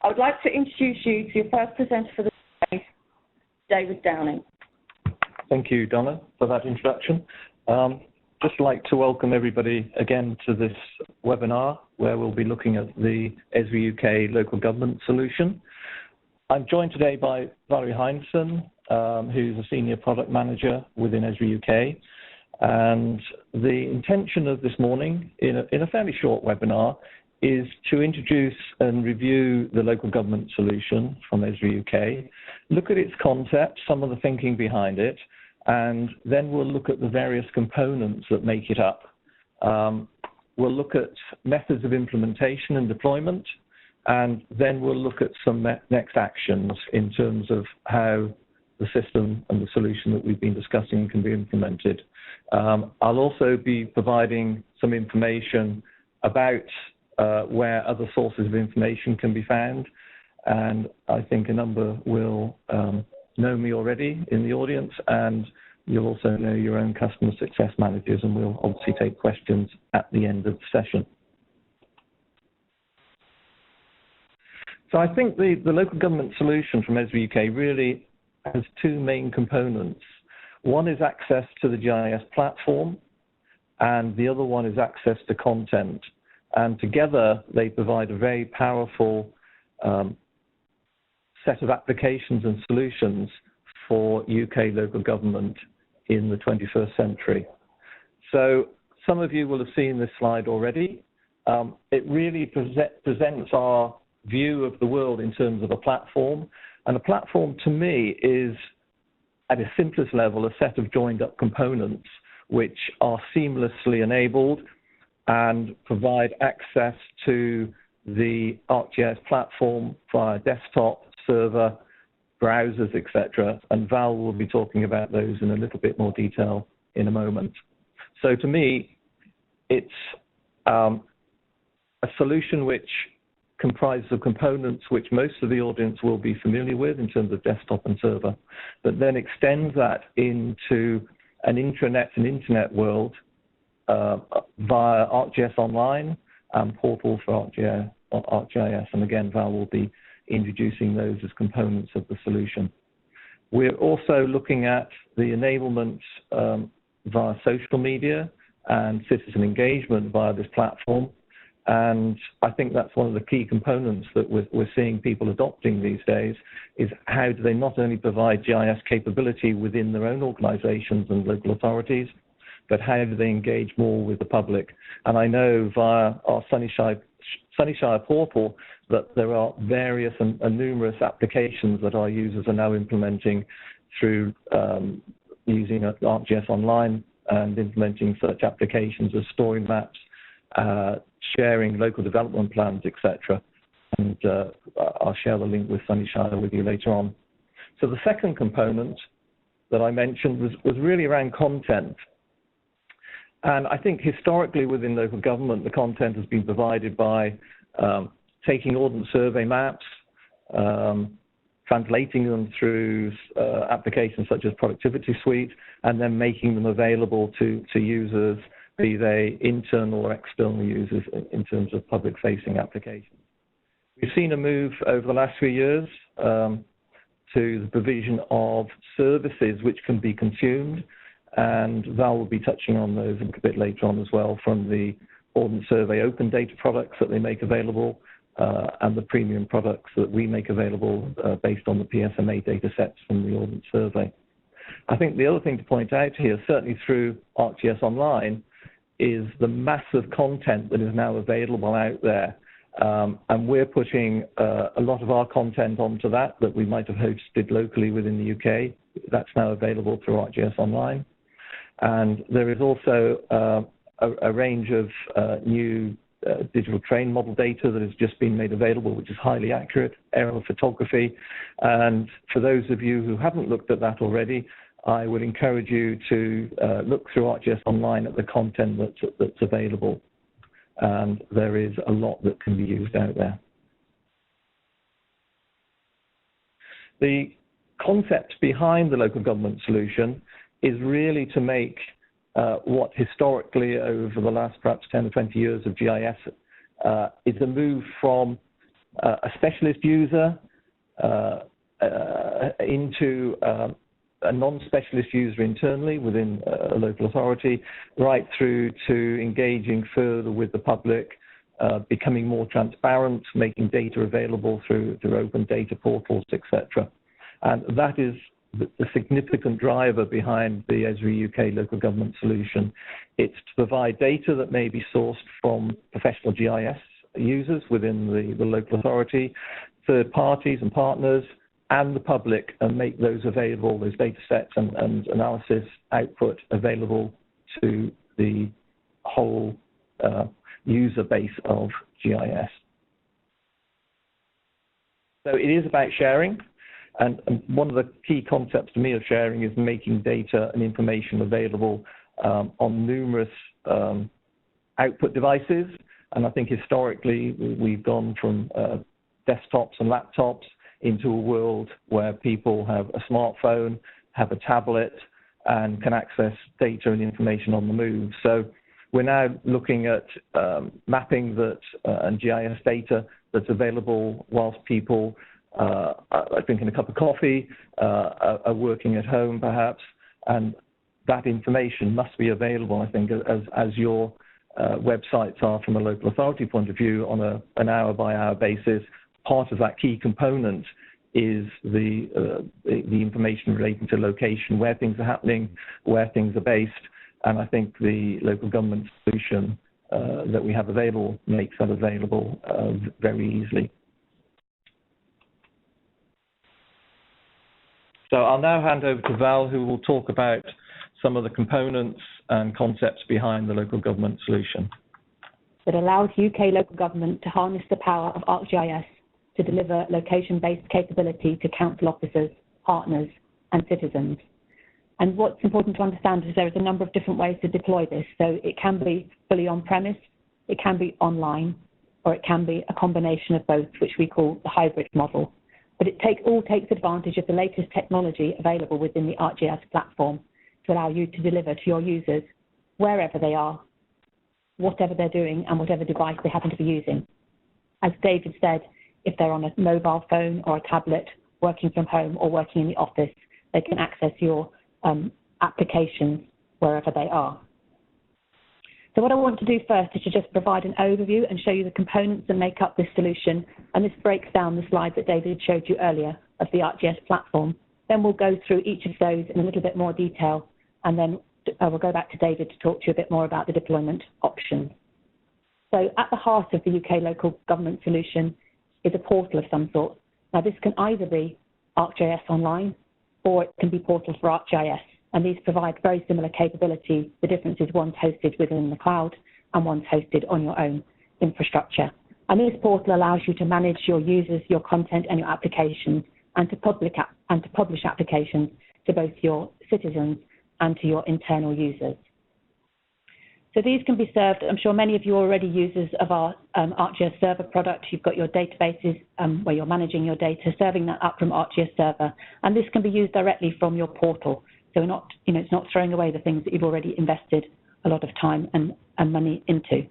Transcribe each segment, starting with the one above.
would like to introduce you to your first presenter for the day, David Downing. Thank you, Donna, for that introduction. Just like to welcome everybody again to this webinar where we'll be looking at the Esri UK local government solution. I'm joined today by Valerie Heinsohn, who's a senior product manager within Esri UK. And the intention of this morning, in a fairly short webinar, is to introduce and review the local government solution from Esri UK, look at its concept, some of the thinking behind it, and then we'll look at the various components that make it up. We'll look at methods of implementation and deployment, and then we'll look at some next actions in terms of how the system and the solution that we've been discussing can be implemented. I'll also be providing some information about where other sources of information can be found, and I think a number will know me already in the audience, and you'll also know your own customer success managers, and we'll obviously take questions at the end of the session. So I think the local government solution from Esri UK really has two main components. One is access to the GIS platform, and the other one is access to content. And together, they provide a very powerful set of applications and solutions for UK local government in the 21st century. So some of you will have seen this slide already. It really presents our view of the world in terms of a platform. And a platform, to me, is, at its simplest level, a set of joined-up components which are seamlessly enabled and provide access to the ArcGIS platform via desktop, server, browsers, etc. And Val will be talking about those in a little bit more detail in a moment. So to me, it's a solution which comprises of components which most of the audience will be familiar with in terms of desktop and server, but then extends that into an intranet and internet world via ArcGIS Online and portal for ArcGIS. And again, Val will be introducing those as components of the solution. We're also looking at the enablement via social media and citizen engagement via this platform. And I think that's one of the key components that we're seeing people adopting these days, is how do they not only provide GIS capability within their own organizations and local authorities, but how do they engage more with the public? And I know via our Sunnyshire portal that there are various and numerous applications that our users are now implementing through using ArcGIS Online and implementing such applications as storing maps, sharing local development plans, etc. And I'll share the link with Sunnyshire with you later on. So the second component that I mentioned was really around content. And I think historically within local government, the content has been provided by taking ordnance survey maps, translating them through applications such as Productivity Suite, and then making them available to users, be they internal or external users in terms of public-facing applications. We've seen a move over the last few years to the provision of services which can be consumed, and Val will be touching on those a little bit later on as well, from the Ordnance Survey open data products that they make available and the premium products that we make available based on the PSMA data sets from the Ordnance Survey. I think the other thing to point out here, certainly through ArcGIS Online, is the massive content that is now available out there. And we're putting a lot of our content onto that we might have hosted locally within the UK. That's now available through ArcGIS Online. And there is also a range of new digital train model data that has just been made available, which is highly accurate, aerial photography. And for those of you who haven't looked at that already, I would encourage you to look through ArcGIS Online at the content that's available. And there is a lot that can be used out there. The concept behind the local government solution is really to make what historically over the last perhaps 10 or 20 years of GIS is a move from a specialist user into a non-specialist user internally within a local authority, right through to engaging further with the public, becoming more transparent, making data available through open data portals, etc. And that is the significant driver behind the Esri UK local government solution. It's to provide data that may be sourced from professional GIS users within the local authority, third parties and partners, and the public, and make those available, those data sets and analysis output available to the whole user base of GIS. So it is about sharing. And one of the key concepts to me of sharing is making data and information available on numerous output devices. And I think historically we've gone from desktops and laptops into a world where people have a smartphone, have a tablet, and can access data and information on the move. So we're now looking at mapping that and GIS data that's available whilst people are drinking a cup of coffee, are working at home perhaps, and that information must be available, I think, as your websites are from a local authority point of view on an hour-by-hour basis. Part of that key component is the information relating to location, where things are happening, where things are based, and I think the local government solution that we have available makes that available very easily. So I'll now hand over to Val, who will talk about some of the components and concepts behind the local government solution. That allows UK local government to harness the power of ArcGIS to deliver location-based capability to council officers, partners, and citizens. And what's important to understand is there is a number of different ways to deploy this. So it can be fully on-premise, it can be online, or it can be a combination of both, which we call the hybrid model. But it all takes advantage of the latest technology available within the ArcGIS platform to allow you to deliver to your users wherever they are, whatever they're doing, and whatever device they happen to be using. As David said, if they're on a mobile phone or a tablet, working from home or working in the office, they can access your applications wherever they are. So what I want to do first is to just provide an overview and show you the components that make up this solution. And this breaks down the slide that David showed you earlier of the ArcGIS platform. Then we'll go through each of those in a little bit more detail. And then we'll go back to David to talk to you a bit more about the deployment options. So at the heart of the UK local government solution is a portal of some sort. Now this can either be ArcGIS Online or it can be Portal for ArcGIS. And these provide very similar capability. The difference is one's hosted within the cloud and one's hosted on your own infrastructure. And this portal allows you to manage your users, your content, and your applications, and to publish applications to both your citizens and to your internal users. So these can be served, I'm sure many of you are already users of our ArcGIS Server product. You've got your databases where you're managing your data, serving that up from ArcGIS Server. And this can be used directly from your portal. So we're not, it's not throwing away the things that you've already invested a lot of time and money into.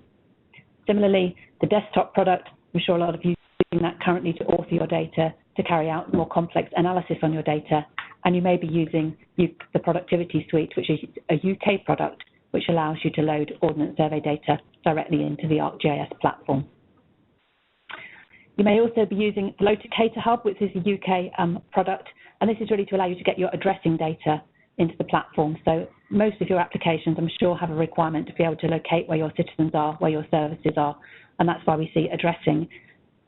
Similarly, the desktop product, I'm sure a lot of you are using that currently to author your data, to carry out more complex analysis on your data. And you may be using the Productivity Suite, which is a UK product, which allows you to load Ordnance Survey data directly into the ArcGIS platform. You may also be using the Locator Hub, which is a UK product, and this is really to allow you to get your addressing data into the platform. So most of your applications, I'm sure, have a requirement to be able to locate where your citizens are, where your services are, and that's why we see addressing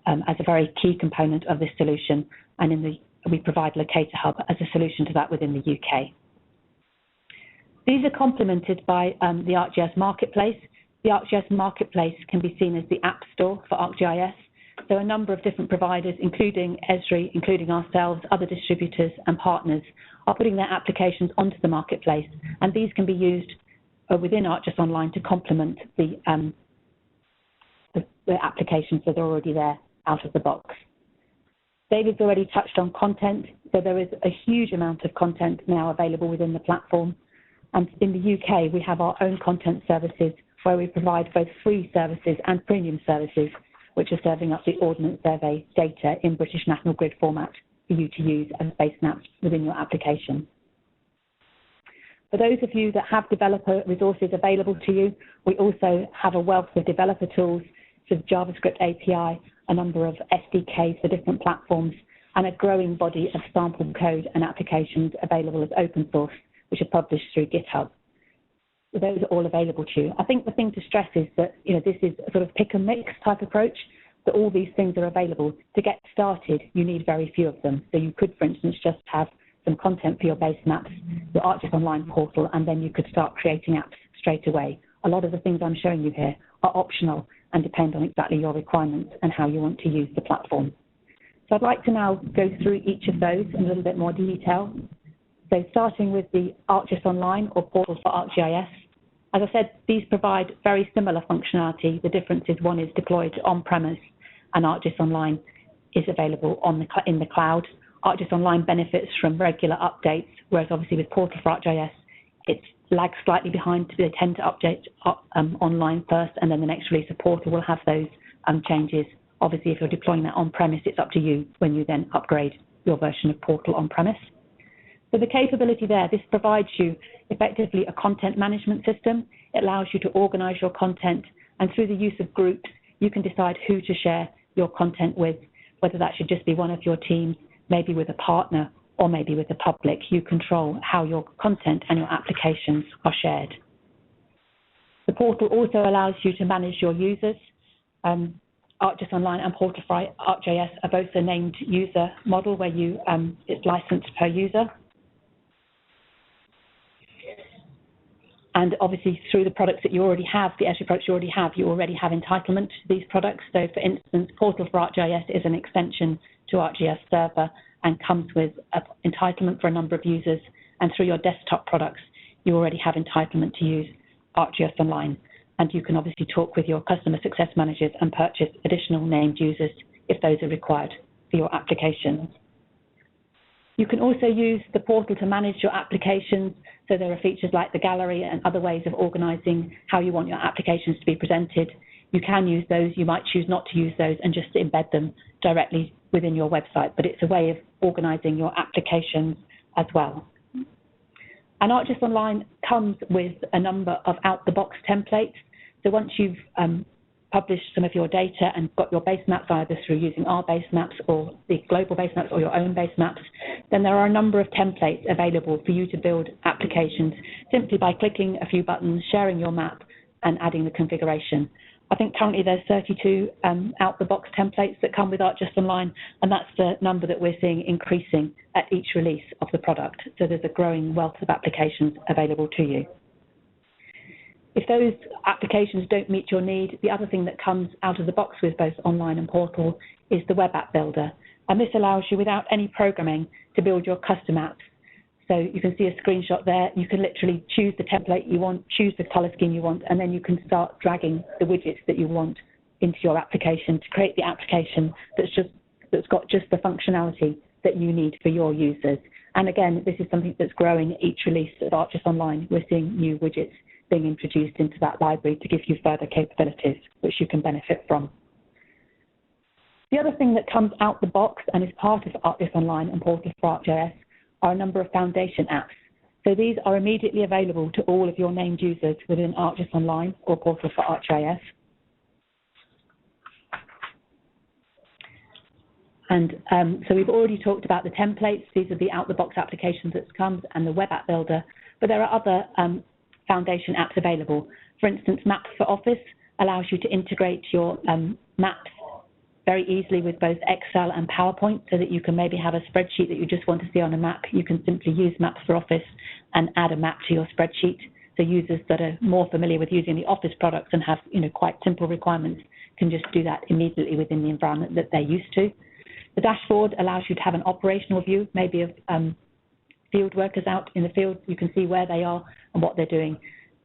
as a very key component of this solution, and we provide Locator Hub as a solution to that within the UK. These are complemented by the ArcGIS Marketplace. The ArcGIS Marketplace can be seen as the app store for ArcGIS. So a number of different providers, including Esri, including ourselves, other distributors and partners, are putting their applications onto the marketplace, and these can be used within ArcGIS Online to complement the applications that are already there out of the box. David's already touched on content, so there is a huge amount of content now available within the platform. And in the UK, we have our own content services where we provide both free services and premium services, which are serving up the Ordnance Survey data in British National Grid format for you to use as base maps within your application. For those of you that have developer resources available to you, we also have a wealth of developer tools, so JavaScript API, a number of SDKs for different platforms, and a growing body of sample code and applications available as open source, which are published through GitHub. So those are all available to you. I think the thing to stress is that this is a sort of pick and mix type approach, that all these things are available. To get started, you need very few of them. So you could, for instance, just have some content for your base maps, your ArcGIS Online portal, and then you could start creating apps straight away. A lot of the things I'm showing you here are optional and depend on exactly your requirements and how you want to use the platform. So I'd like to now go through each of those in a little bit more detail. So starting with the ArcGIS Online or portal for ArcGIS. As I said, these provide very similar functionality. The difference is one is deployed on-premise and ArcGIS Online is available in the cloud. ArcGIS Online benefits from regular updates, whereas obviously with Portal for ArcGIS, it lags slightly behind. They tend to update online first, and then the next release of Portal will have those changes. Obviously, if you're deploying that on-premise, it's up to you when you then upgrade your version of Portal on-premise. So the capability there, this provides you effectively a content management system. It allows you to organize your content, and through the use of groups, you can decide who to share your content with, whether that should just be one of your teams, maybe with a partner, or maybe with the public. You control how your content and your applications are shared. The portal also allows you to manage your users. ArcGIS Online and Portal for ArcGIS are both a named user model where it's licensed per user. And obviously through the products that you already have, the Esri products you already have entitlement to these products. So for instance, Portal for ArcGIS is an extension to ArcGIS Server and comes with an entitlement for a number of users. And through your desktop products, you already have entitlement to use ArcGIS Online. And you can obviously talk with your customer success managers and purchase additional named users if those are required for your applications. You can also use the portal to manage your applications. So there are features like the gallery and other ways of organizing how you want your applications to be presented. You can use those, you might choose not to use those and just embed them directly within your website, but it's a way of organizing your applications as well. And ArcGIS Online comes with a number of out-the-box templates. So once you've published some of your data and got your base maps either through using our base maps or the global base maps or your own base maps, then there are a number of templates available for you to build applications simply by clicking a few buttons, sharing your map and adding the configuration. I think currently there's 32 out-the-box templates that come with ArcGIS Online, and that's the number that we're seeing increasing at each release of the product. So there's a growing wealth of applications available to you. If those applications don't meet your need, the other thing that comes out of the box with both Online and Portal is the Web App Builder. And this allows you, without any programming, to build your custom apps. So you can see a screenshot there. You can literally choose the template you want, choose the color scheme you want, and then you can start dragging the widgets that you want into your application to create the application that's got just the functionality that you need for your users. And again, this is something that's growing each release of ArcGIS Online. We're seeing new widgets being introduced into that library to give you further capabilities which you can benefit from. The other thing that comes out the box and is part of ArcGIS Online and Portal for ArcGIS are a number of foundation apps. So these are immediately available to all of your named users within ArcGIS Online or Portal for ArcGIS. And so we've already talked about the templates. These are the out-the-box applications that comes and the Web App Builder. But there are other foundation apps available. For instance, Maps for Office allows you to integrate your maps very easily with both Excel and PowerPoint, so that you can maybe have a spreadsheet that you just want to see on a map. You can simply use Maps for Office and add a map to your spreadsheet. So users that are more familiar with using the Office products and have quite simple requirements can just do that immediately within the environment that they're used to. The dashboard allows you to have an operational view, maybe of field workers out in the field. You can see where they are and what they're doing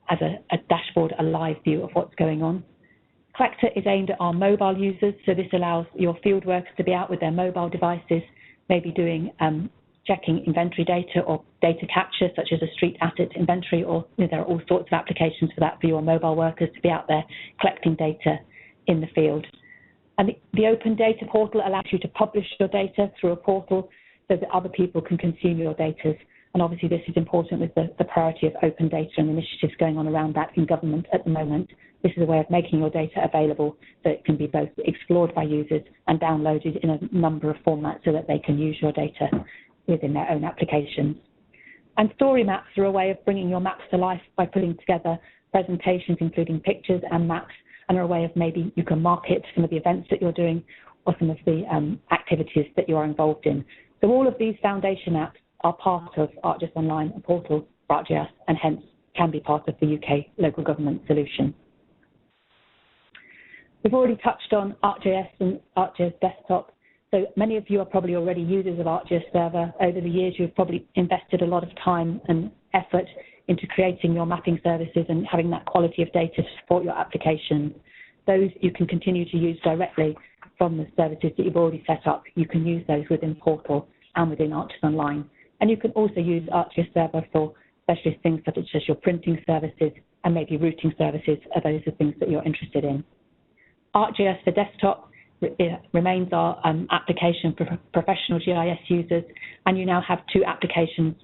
as a dashboard, a live view of what's going on. Collector is aimed at our mobile users, so this allows your field workers to be out with their mobile devices, maybe doing checking inventory data or data capture, such as a street asset inventory, or there are all sorts of applications for that for your mobile workers to be out there collecting data in the field. And the Open Data Portal allows you to publish your data through a portal so that other people can consume your data. And obviously this is important with the priority of open data and initiatives going on around that in government at the moment. This is a way of making your data available so it can be both explored by users and downloaded in a number of formats so that they can use your data within their own applications. And story maps are a way of bringing your maps to life by putting together presentations including pictures and maps, and are a way of maybe you can market some of the events that you're doing or some of the activities that you are involved in. So all of these foundation apps are part of ArcGIS Online, a portal for ArcGIS, and hence can be part of the UK local government solution. We've already touched on ArcGIS and ArcGIS Desktop. So many of you are probably already users of ArcGIS Server. Over the years, you've probably invested a lot of time and effort into creating your mapping services and having that quality of data to support your applications. Those you can continue to use directly from the services that you've already set up. You can use those within Portal and within ArcGIS Online. And you can also use ArcGIS Server for specialist things such as your printing services and maybe routing services. Those are things that you're interested in. ArcGIS for Desktop remains our application for professional GIS users, and you now have two applications,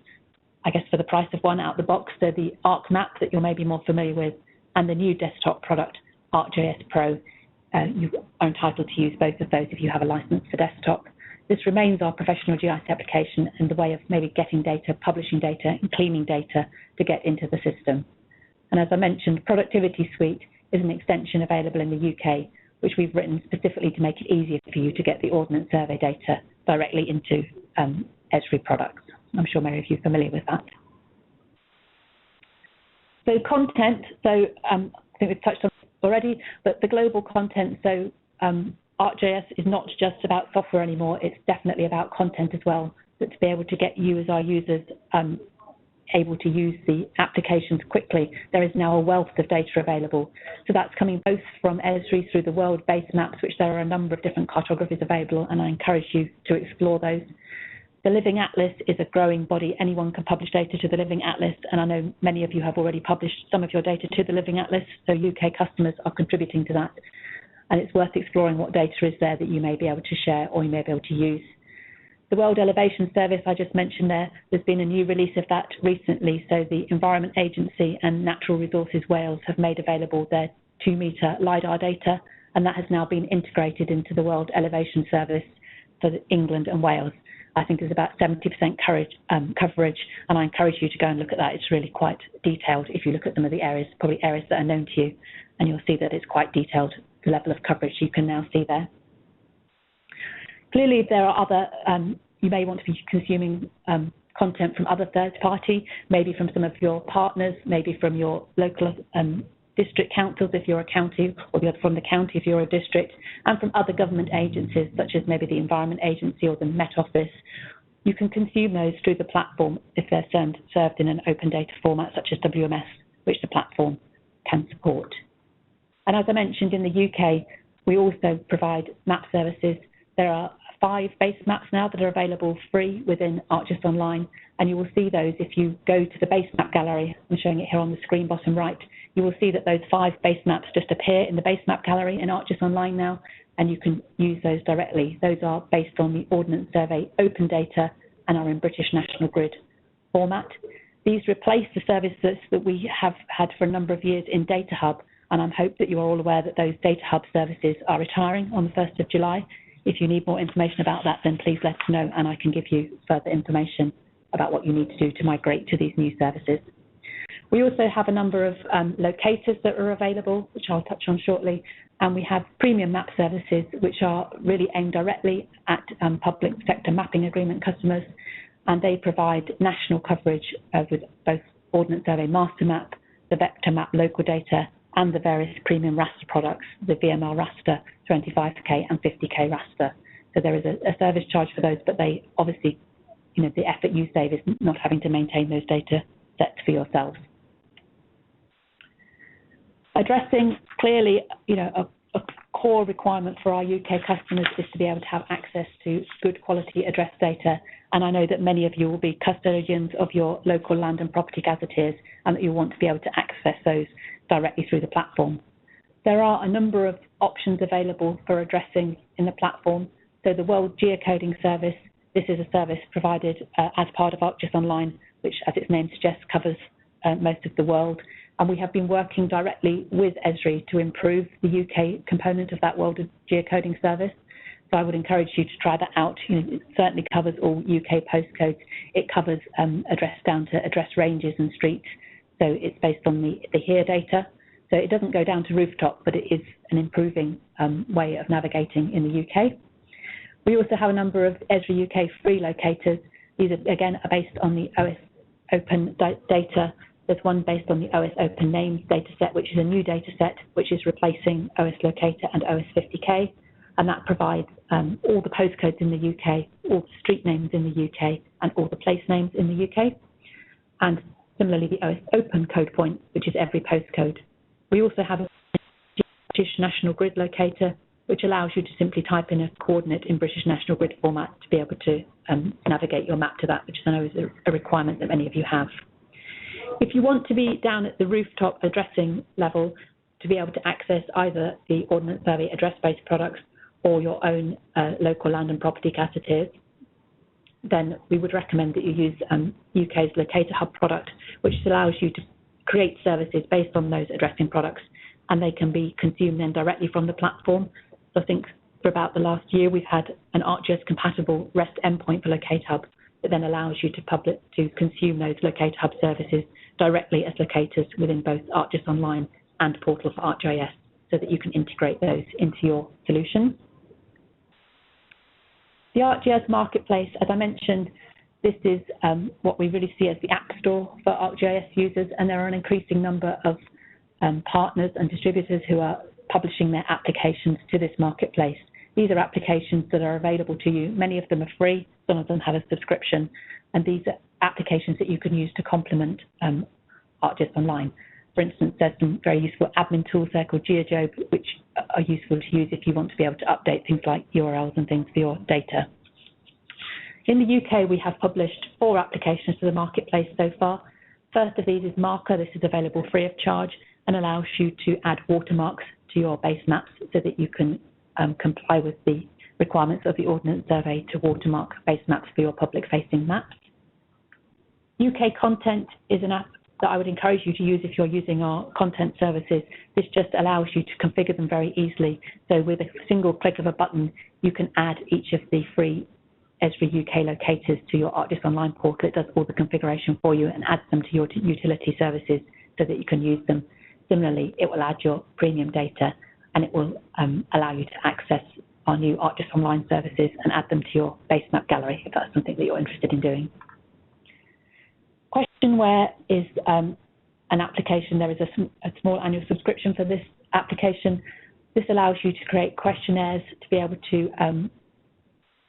I guess, for the price of one out the box. So the ArcMap that you're maybe more familiar with, and the new desktop product, ArcGIS Pro. You are entitled to use both of those if you have a license for desktop. This remains our professional GIS application and the way of maybe getting data, publishing data, and cleaning data to get into the system. And as I mentioned, Productivity Suite is an extension available in the UK, which we've written specifically to make it easier for you to get the Ordnance Survey data directly into Esri products. I'm sure many of you are familiar with that. So content, I think we've touched on already, but the global content, so ArcGIS is not just about software anymore, it's definitely about content as well, but to be able to get you as our users able to use the applications quickly, there is now a wealth of data available. So that's coming both from Esri through the world-based maps, which there are a number of different cartographies available, and I encourage you to explore those. The Living Atlas is a growing body. Anyone can publish data to the Living Atlas, and I know many of you have already published some of your data to the Living Atlas, so UK customers are contributing to that. And it's worth exploring what data is there that you may be able to share or you may be able to use. The World Elevation Service I just mentioned there's been a new release of that recently, so the Environment Agency and Natural Resources Wales have made available their 2-metre LiDAR data, and that has now been integrated into the World Elevation Service for England and Wales. I think there's about 70% coverage, and I encourage you to go and look at that. It's really quite detailed if you look at some of the areas, probably areas that are known to you, and you'll see that it's quite detailed, the level of coverage you can now see there. Clearly, there are other, you may want to be consuming content from other third party, maybe from some of your partners, maybe from your local district councils if you're a county, or from the county if you're a district, and from other government agencies such as maybe the Environment Agency or the Met Office. You can consume those through the platform if they're served in an open data format such as WMS, which the platform can support. And as I mentioned, in the UK, we also provide map services. There are 5 base maps now that are available free within ArcGIS Online, and you will see those if you go to the base map gallery. I'm showing it here on the screen bottom right. You will see that those 5 base maps just appear in the base map gallery in ArcGIS Online now, and you can use those directly. Those are based on the Ordnance Survey open data and are in British National Grid format. These replace the services that we have had for a number of years in Data Hub, and I hope that you are all aware that those Data Hub services are retiring on the 1st of July. If you need more information about that, then please let us know, and I can give you further information about what you need to do to migrate to these new services. We also have a number of locators that are available, which I'll touch on shortly, and we have premium map services, which are really aimed directly at public sector mapping agreement customers, and they provide national coverage with both Ordnance Survey Master Map, the Vector Map local data, and the various premium raster products, the VML raster, 25K and 50K raster. So there is a service charge for those, but they obviously, the effort you save is not having to maintain those data sets for yourselves. Addressing clearly, a core requirement for our UK customers is to be able to have access to good quality address data. And I know that many of you will be custodians of your local land and property gazetteers, and that you want to be able to access those directly through the platform. There are a number of options available for addressing in the platform. So the World Geocoding Service, this is a service provided as part of ArcGIS Online, which, as its name suggests, covers most of the world. And we have been working directly with Esri to improve the UK component of that World Geocoding Service. So I would encourage you to try that out. It certainly covers all UK postcodes. It covers address down to address ranges and streets. So it's based on the HERE data. So it doesn't go down to rooftop, but it is an improving way of navigating in the UK. We also have a number of Esri UK free locators. These, again, are based on the OS Open data. There's one based on the OS Open Names dataset, which is a new dataset, which is replacing OS Locator and OS 50K. And that provides all the postcodes in the UK, all the street names in the UK, and all the place names in the UK. And similarly, the OS Open code point, which is every postcode. We also have a British National Grid locator, which allows you to simply type in a coordinate in British National Grid format to be able to navigate your map to that, which I know is a requirement that many of you have. If you want to be down at the rooftop addressing level to be able to access either the Ordnance Survey address-based products or your own local land and property gazetteers, then we would recommend that you use UK's Locator Hub product, which allows you to create services based on those addressing products, and they can be consumed then directly from the platform. So I think for about the last year, we've had an ArcGIS compatible REST endpoint for Locator Hub that then allows you to consume those Locator Hub services directly as locators within both ArcGIS Online and Portal for ArcGIS, so that you can integrate those into your solution. The ArcGIS Marketplace, as I mentioned, this is what we really see as the app store for ArcGIS users, and there are an increasing number of partners and distributors who are publishing their applications to this marketplace. These are applications that are available to you. Many of them are free, some of them have a subscription, and these are applications that you can use to complement ArcGIS Online. For instance, there's some very useful admin tools there called GeoJob, which are useful to use if you want to be able to update things like URLs and things for your data. In the UK, we have published 4 applications to the marketplace so far. First of these is Marker. This is available free of charge and allows you to add watermarks to your base maps so that you can comply with the requirements of the Ordnance Survey to watermark base maps for your public-facing maps. UK Content is an app that I would encourage you to use if you're using our content services. This just allows you to configure them very easily. So with a single click of a button, you can add each of the free Esri UK locators to your ArcGIS Online portal. It does all the configuration for you and adds them to your utility services so that you can use them. Similarly, it will add your premium data, and it will allow you to access our new ArcGIS Online services and add them to your base map gallery if that's something that you're interested in doing. Questionware is an application. There is a small annual subscription for this application. This allows you to create questionnaires to be able to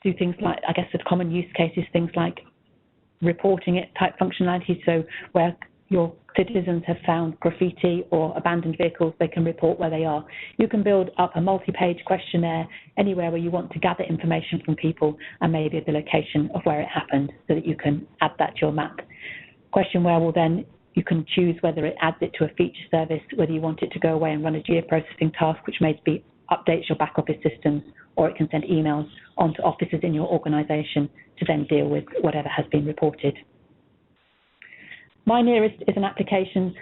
do things like, I guess, the common use cases, things like reporting it type functionality. So where your citizens have found graffiti or abandoned vehicles, they can report where they are. You can build up a multi-page questionnaire anywhere where you want to gather information from people and maybe the location of where it happened so that you can add that to your map. Questionware will then, you can choose whether it adds it to a feature service, whether you want it to go away and run a geoprocessing task, which maybe updates your back office systems, or it can send emails onto offices in your organization to then deal with whatever has been reported. My Nearest is an application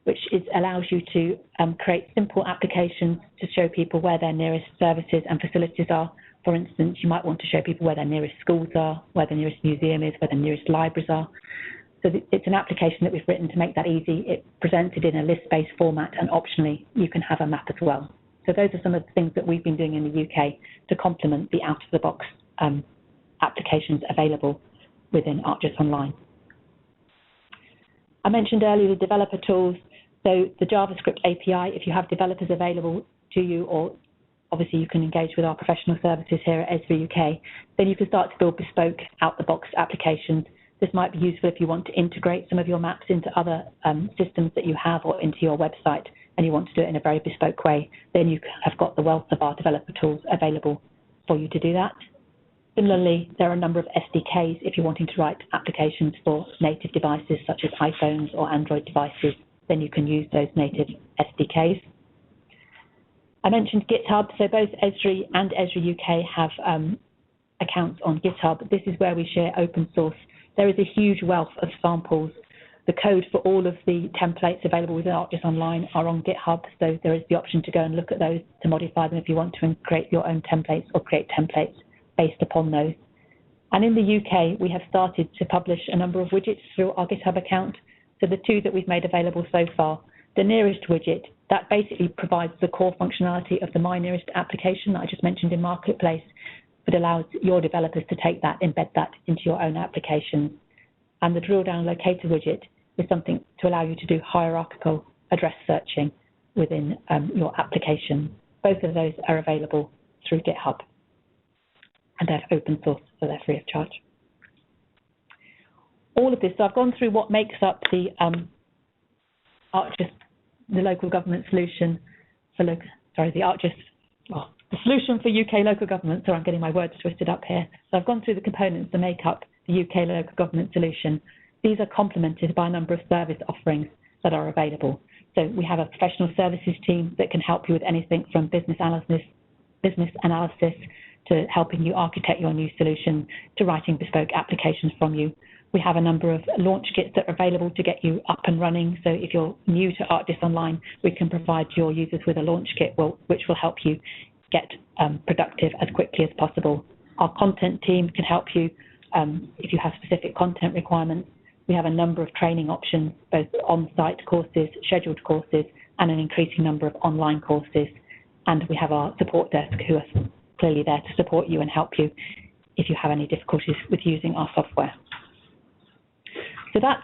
which allows you to create simple applications to show people where their nearest services and facilities are. For instance, you might want to show people where their nearest schools are, where the nearest museum is, where the nearest libraries are. So it's an application that we've written to make that easy. It's presented in a list-based format, and optionally, you can have a map as well. So those are some of the things that we've been doing in the UK to complement the out-of-the-box applications available within ArcGIS Online. I mentioned earlier the developer tools. So the JavaScript API, if you have developers available to you, or obviously you can engage with our professional services here at Esri UK, then you can start to build bespoke out-the-box applications. This might be useful if you want to integrate some of your maps into other systems that you have or into your website, and you want to do it in a very bespoke way. Then you have got the wealth of our developer tools available for you to do that. Similarly, there are a number of SDKs if you're wanting to write applications for native devices such as iPhones or Android devices, then you can use those native SDKs. I mentioned GitHub, so both Esri and Esri UK have accounts on GitHub. This is where we share open source. There is a huge wealth of samples. The code for all of the templates available within ArcGIS Online are on GitHub, so there is the option to go and look at those to modify them if you want to and create your own templates or create templates based upon those. And in the UK, we have started to publish a number of widgets through our GitHub account. So the two that we've made available so far, the Nearest widget, that basically provides the core functionality of the My Nearest application that I just mentioned in Marketplace, but allows your developers to take that, embed that into your own applications. And the Drill Down Locator widget is something to allow you to do hierarchical address searching within your application. Both of those are available through GitHub, and they're open source, so they're free of charge. All of this, so I've gone through what makes up the ArcGIS, the local government solution for the solution for UK local government. Sorry, I'm getting my words twisted up here. So I've gone through the components that make up the UK local government solution. These are complemented by a number of service offerings that are available. So we have a professional services team that can help you with anything from business analysis to helping you architect your new solution to writing bespoke applications from you. We have a number of launch kits that are available to get you up and running. So if you're new to ArcGIS Online, we can provide your users with a launch kit which will help you get productive as quickly as possible. Our content team can help you if you have specific content requirements. We have a number of training options, both on-site courses, scheduled courses, and an increasing number of online courses. And we have our support desk who are clearly there to support you and help you if you have any difficulties with using our software. So that's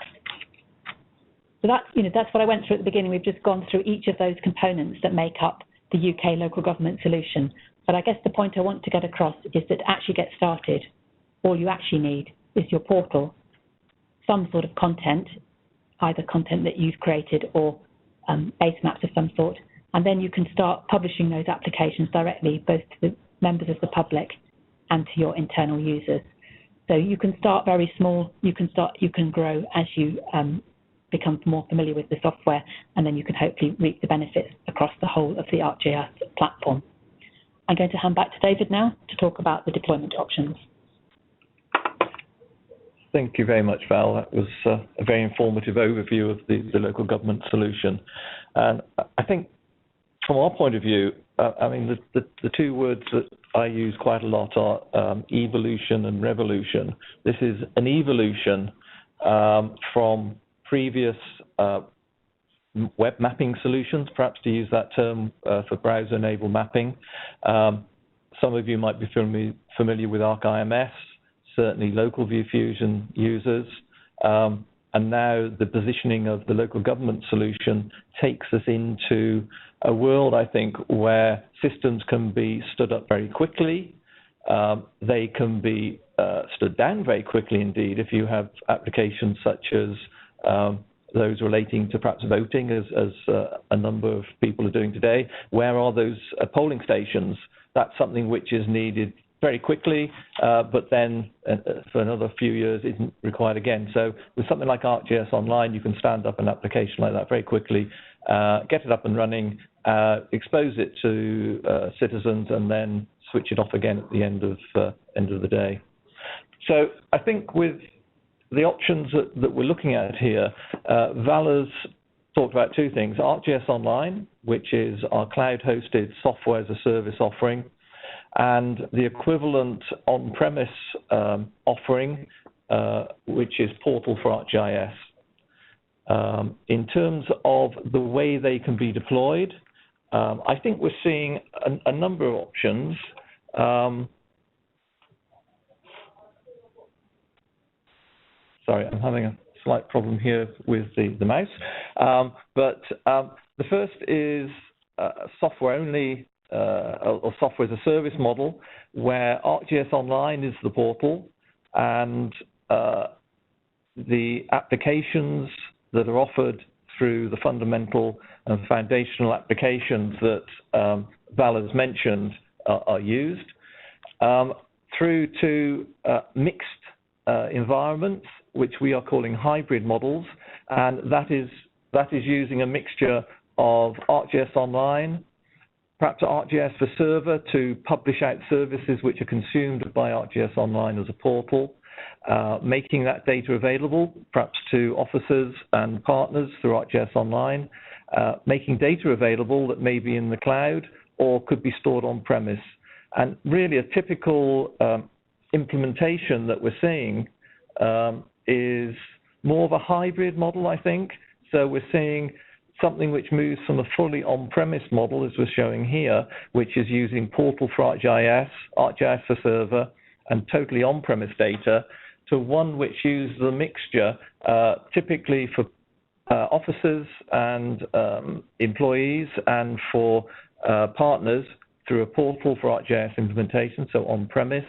what I went through at the beginning. We've just gone through each of those components that make up the UK local government solution. But I guess the point I want to get across is that to actually get started, all you actually need is your portal, some sort of content, either content that you've created or base maps of some sort, and then you can start publishing those applications directly, both to the members of the public and to your internal users. So you can start very small, you can grow as you become more familiar with the software, and then you can hopefully reap the benefits across the whole of the ArcGIS platform. I'm going to hand back to David now to talk about the deployment options. Thank you very much, Val. That was a very informative overview of the local government solution. And I think from our point of view, I mean, the two words that I use quite a lot are evolution and revolution. This is an evolution from previous web mapping solutions, perhaps to use that term for browser-enabled mapping. Some of you might be familiar with ArcIMS, certainly local view fusion users. And now the positioning of the local government solution takes us into a world, I think, where systems can be stood up very quickly. They can be stood down very quickly indeed if you have applications such as those relating to perhaps voting, as a number of people are doing today. Where are those polling stations? That's something which is needed very quickly, but then for another few years isn't required again. So with something like ArcGIS Online, you can stand up an application like that very quickly, get it up and running, expose it to citizens, and then switch it off again at the end of the day. So I think with the options that we're looking at here, Val has talked about two things: ArcGIS Online, which is our cloud-hosted software as a service offering, and the equivalent on-premise offering, which is Portal for ArcGIS. In terms of the way they can be deployed, I think we're seeing a number of options. Sorry, I'm having a slight problem here with the mouse. But the first is software-only or software as a service model, where ArcGIS Online is the portal, and the applications that are offered through the fundamental and foundational applications that Val has mentioned are used, through to mixed environments, which we are calling hybrid models, and that is using a mixture of ArcGIS Online, perhaps ArcGIS for Server to publish out services which are consumed by ArcGIS Online as a portal, making that data available perhaps to officers and partners through ArcGIS Online, making data available that may be in the cloud or could be stored on-premise. And really a typical implementation that we're seeing is more of a hybrid model, I think. So we're seeing something which moves from a fully on-premise model, as we're showing here, which is using Portal for ArcGIS, ArcGIS for Server, and totally on-premise data, to one which uses a mixture, typically for officers and employees and for partners through a Portal for ArcGIS implementation, so on-premise,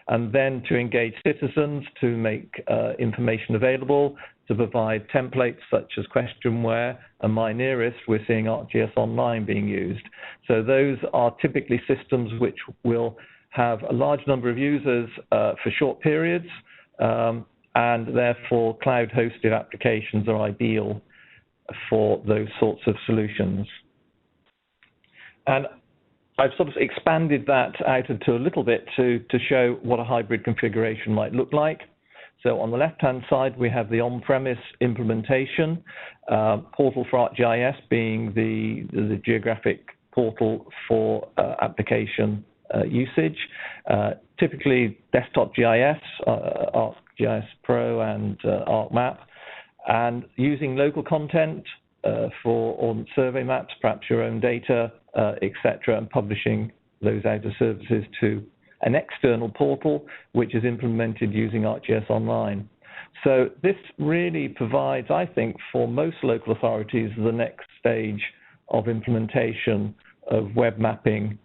and then to engage citizens to make information available, to provide templates such as questionware and My Nearest. We're seeing ArcGIS Online being used. So those are typically systems which will have a large number of users for short periods, and therefore cloud-hosted applications are ideal for those sorts of solutions. And I've sort of expanded that out into a little bit to show what a hybrid configuration might look like. So on the left-hand side, we have the on-premise implementation, Portal for ArcGIS being the geographic portal for application usage, typically desktop GIS, ArcGIS Pro and ArcMap, and using local content on survey maps, perhaps your own data, etc., and publishing those out of services to an external portal, which is implemented using ArcGIS Online. So this really provides, I think, for most local authorities, the next stage of implementation of web mapping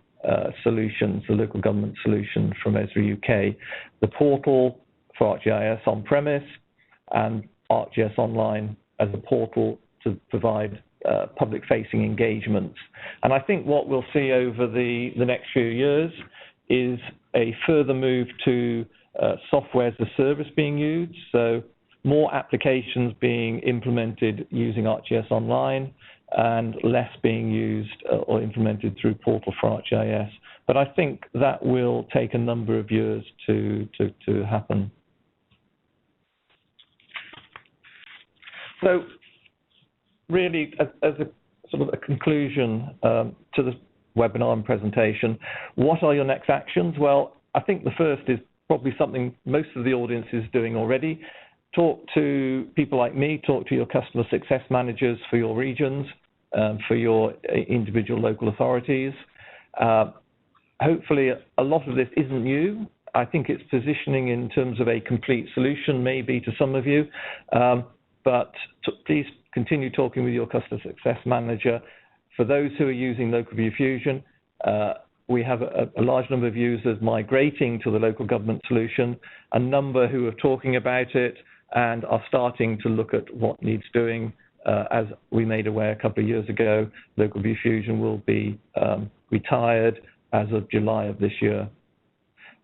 solutions, the local government solution from Esri UK, the portal for ArcGIS on-premise, and ArcGIS Online as a portal to provide public-facing engagements. And I think what we'll see over the next few years is a further move to software as a service being used, so more applications being implemented using ArcGIS Online and less being used or implemented through Portal for ArcGIS. But I think that will take a number of years to happen. So really, as a sort of a conclusion to the webinar and presentation, what are your next actions? Well, I think the first is probably something most of the audience is doing already. Talk to people like me, talk to your customer success managers for your regions, for your individual local authorities. Hopefully a lot of this isn't new. I think it's positioning in terms of a complete solution maybe to some of you, but please continue talking with your customer success manager. For those who are using Local View Fusion, we have a large number of users migrating to the local government solution, a number who are talking about it and are starting to look at what needs doing. As we made aware a couple of years ago, Local View Fusion will be retired as of July of this year.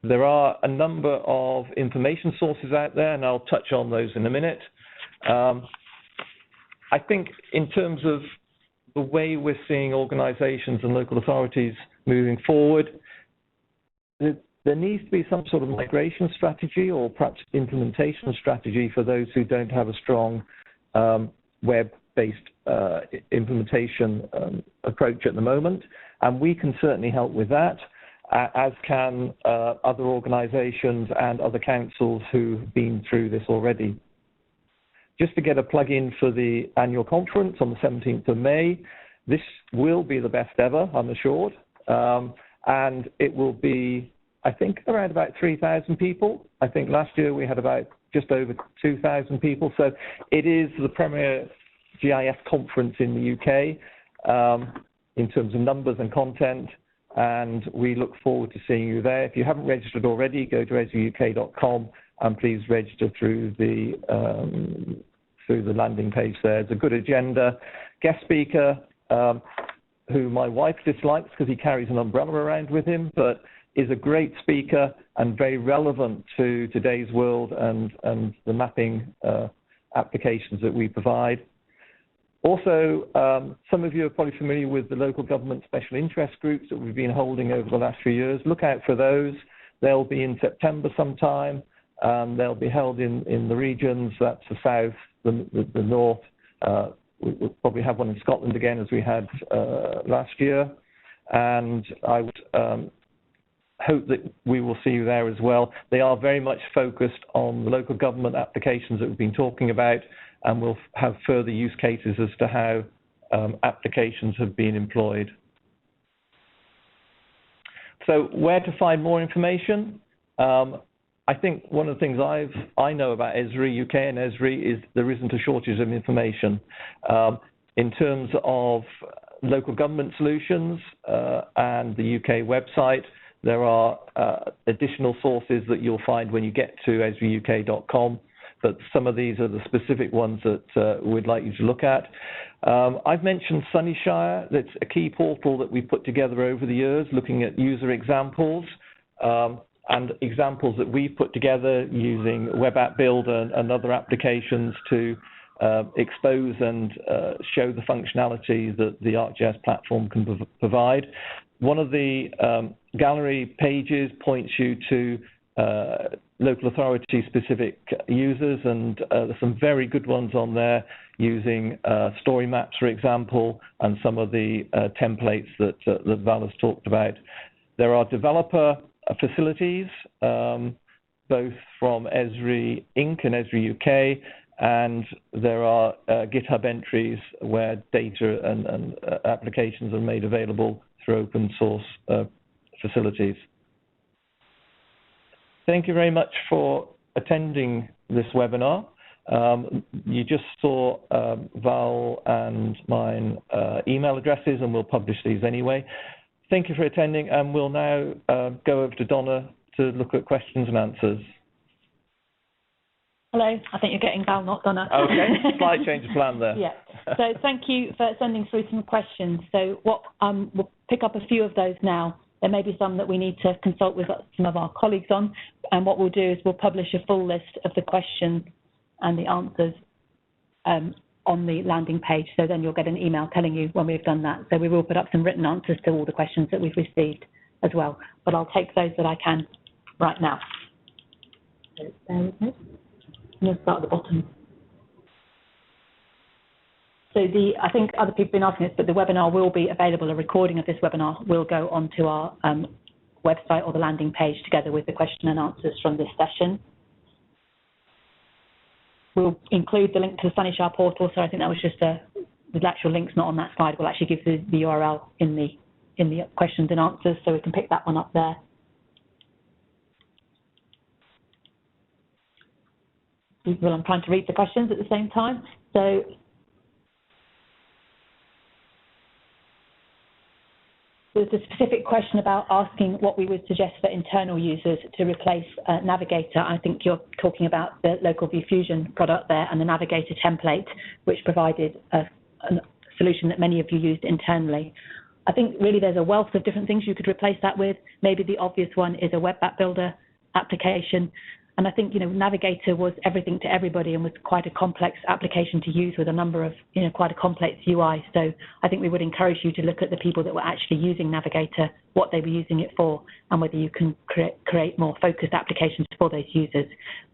There are a number of information sources out there, and I'll touch on those in a minute. I think in terms of the way we're seeing organizations and local authorities moving forward, there needs to be some sort of migration strategy or perhaps implementation strategy for those who don't have a strong web-based implementation approach at the moment. And we can certainly help with that, as can other organizations and other councils who've been through this already. Just to get a plug-in for the annual conference on the 17th of May, this will be the best ever, I'm assured. And it will be, I think, around about 3,000 people. I think last year we had about just over 2,000 people. So it is the premier GIS conference in the UK in terms of numbers and content. And we look forward to seeing you there. If you haven't registered already, go to esriuk.com and please register through the landing page there. It's a good agenda. Guest speaker, who my wife dislikes because he carries an umbrella around with him, but is a great speaker and very relevant to today's world and the mapping applications that we provide. Also, some of you are probably familiar with the local government special interest groups that we've been holding over the last few years. Look out for those. They'll be in September sometime. They'll be held in the regions. That's the south, the north. We'll probably have one in Scotland again, as we had last year. And I would hope that we will see you there as well. They are very much focused on the local government applications that we've been talking about, and we'll have further use cases as to how applications have been employed. So where to find more information? I think one of the things I know about Esri UK and Esri is there isn't a shortage of information. In terms of local government solutions and the UK website, there are additional sources that you'll find when you get to esriuk.com, but some of these are the specific ones that we'd like you to look at. I've mentioned Sunnyshire. That's a key portal that we've put together over the years, looking at user examples and examples that we've put together using Web App Builder and other applications to expose and show the functionality that the ArcGIS platform can provide. One of the gallery pages points you to local authority specific users, and there's some very good ones on there using story maps, for example, and some of the templates that Val has talked about. There are developer facilities, both from Esri Inc. and Esri UK, and there are GitHub entries where data and applications are made available through open source facilities. Thank you very much for attending this webinar. You just saw Val and mine email addresses, and we'll publish these anyway. Thank you for attending, and we'll now go over to Donna to look at questions and answers. Hello, I think you're getting Val, not Donna. Okay, slight change of plan there. Yeah, so thank you for sending through some questions. So what we'll pick up a few of those now. There may be some that we need to consult with some of our colleagues on, and what we'll do is we'll publish a full list of the questions and the answers on the landing page, so then you'll get an email telling you when we've done that. So we will put up some written answers to all the questions that we've received as well, but I'll take those that I can right now. So bear with me. I'm going to start at the bottom. So I think other people have been asking this, but the webinar will be available. A recording of this webinar will go onto our website or the landing page together with the question and answers from this session. We'll include the link to the Sunnyshire portal, so I think that was just the actual link's not on that slide. We'll actually give the URL in the questions and answers, so we can pick that one up there. Well, I'm trying to read the questions at the same time. So there's a specific question about asking what we would suggest for internal users to replace Navigator. I think you're talking about the Local View Fusion product there and the Navigator template, which provided a solution that many of you used internally. I think really there's a wealth of different things you could replace that with. Maybe the obvious one is a Web App Builder application. And I think, Navigator was everything to everybody and was quite a complex application to use with a number of, quite a complex UI. So I think we would encourage you to look at the people that were actually using Navigator, what they were using it for, and whether you can create more focused applications for those users.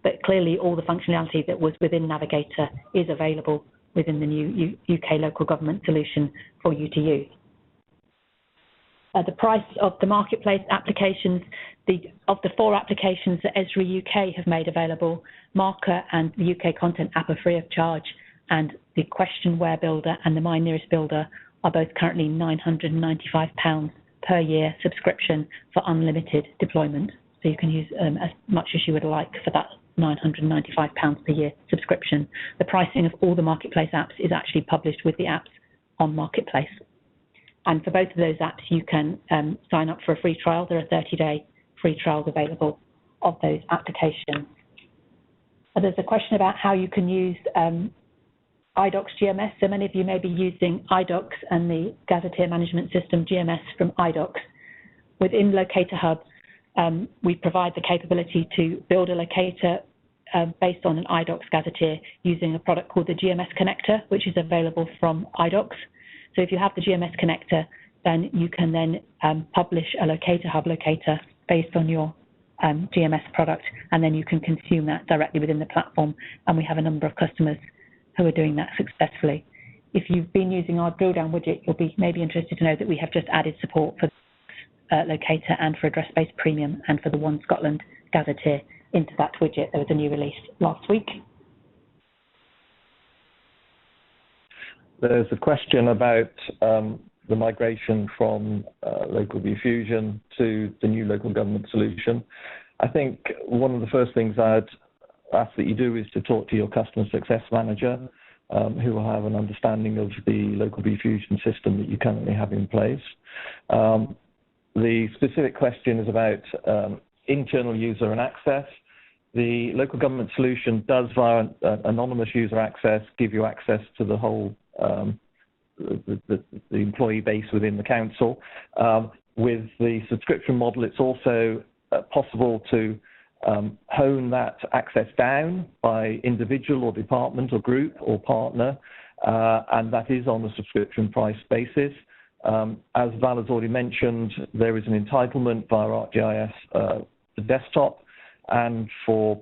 But clearly all the functionality that was within Navigator is available within the new UK local government solution for you to use. The price of the marketplace applications, of the 4 applications that Esri UK have made available, Marker and the UK Content App are free of charge, and the Questionware Builder and the My Nearest Builder are both currently £995 per year subscription for unlimited deployment. So you can use as much as you would like for that £995 per year subscription. The pricing of all the marketplace apps is actually published with the apps on Marketplace. And for both of those apps, you can sign up for a free trial. There are 30-day free trials available of those applications. There's a question about how you can use iDocs GMS. So many of you may be using iDocs and the Gazetteer Management System GMS from iDocs. Within Locator Hub, we provide the capability to build a locator based on an iDocs gazetteer using a product called the GMS connector, which is available from iDocs. So if you have the GMS connector, then you can then publish a locator, hub locator, based on your GMS product, and then you can consume that directly within the platform. And we have a number of customers who are doing that successfully. If you've been using our drill down widget, you'll be maybe interested to know that we have just added support for locator and for address-based premium and for the One Scotland gazetteer into that widget. There was a new release last week. There's a question about the migration from Local View Fusion to the new local government solution. I think one of the first things I'd ask that you do is to talk to your customer success manager, who will have an understanding of the Local View Fusion system that you currently have in place. The specific question is about internal user and access. The local government solution does, via anonymous user access, give you access to the whole the employee base within the council. With the subscription model, it's also possible to hone that access down by individual or department or group or partner, and that is on a subscription price basis. As Val has already mentioned, there is an entitlement via ArcGIS for desktop and for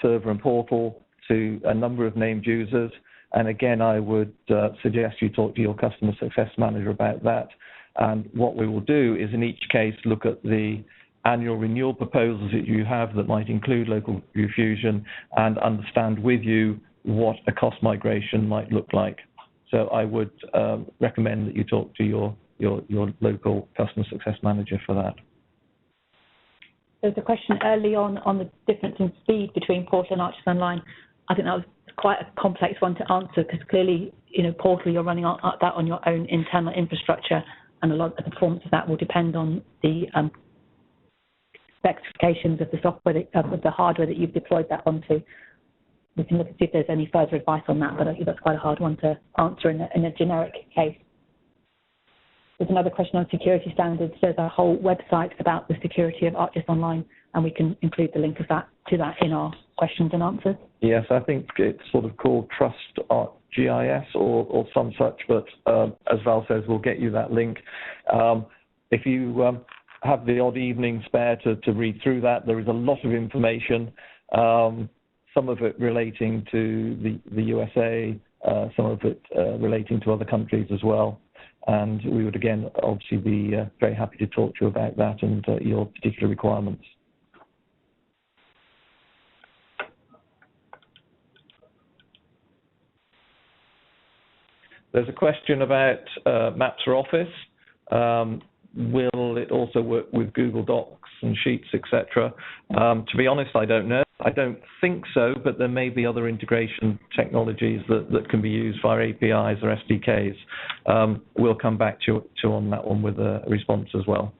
server and portal to a number of named users. And again, I would suggest you talk to your customer success manager about that. And what we will do is in each case look at the annual renewal proposals that you have that might include Local View Fusion and understand with you what a cost migration might look like. So I would recommend that you talk to your local customer success manager for that. There's a question early on the difference in speed between Portal and ArcGIS Online. I think that was quite a complex one to answer because clearly, Portal, you're running that on your own internal infrastructure, and a lot of the performance of that will depend on the specifications of the software, of the hardware that you've deployed that onto. We can look and see if there's any further advice on that, but I think that's quite a hard one to answer in a generic case. There's another question on security standards. There's a whole website about the security of ArcGIS Online, and we can include the link of that to that in our questions and answers. Yes, I think it's sort of called Trust ArcGIS or some such, but as Val says, we'll get you that link. If you have the odd evening spare to read through that, there is a lot of information, some of it relating to the USA, some of it relating to other countries as well. And we would, again, obviously be very happy to talk to you about that and your particular requirements. There's a question about Maps for Office. Will it also work with Google Docs and Sheets, etc.? To be honest, I don't know. I don't think so, but there may be other integration technologies that can be used via APIs or SDKs. We'll come back to you on that one with a response as well.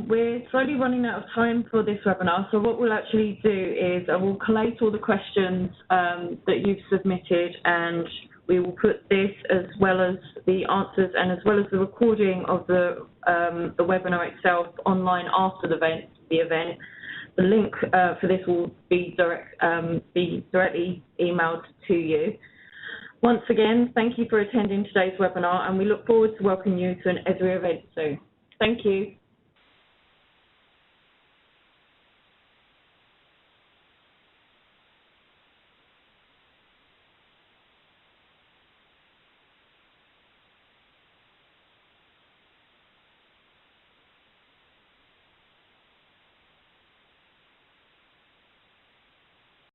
We're slowly running out of time for this webinar, so what we'll actually do is I will collate all the questions that you've submitted, and we will put this as well as the answers and as well as the recording of the webinar itself online after the event. The link for this will be directly emailed to you. Once again, thank you for attending today's webinar, and we look forward to welcoming you to an Esri event soon. Thank you.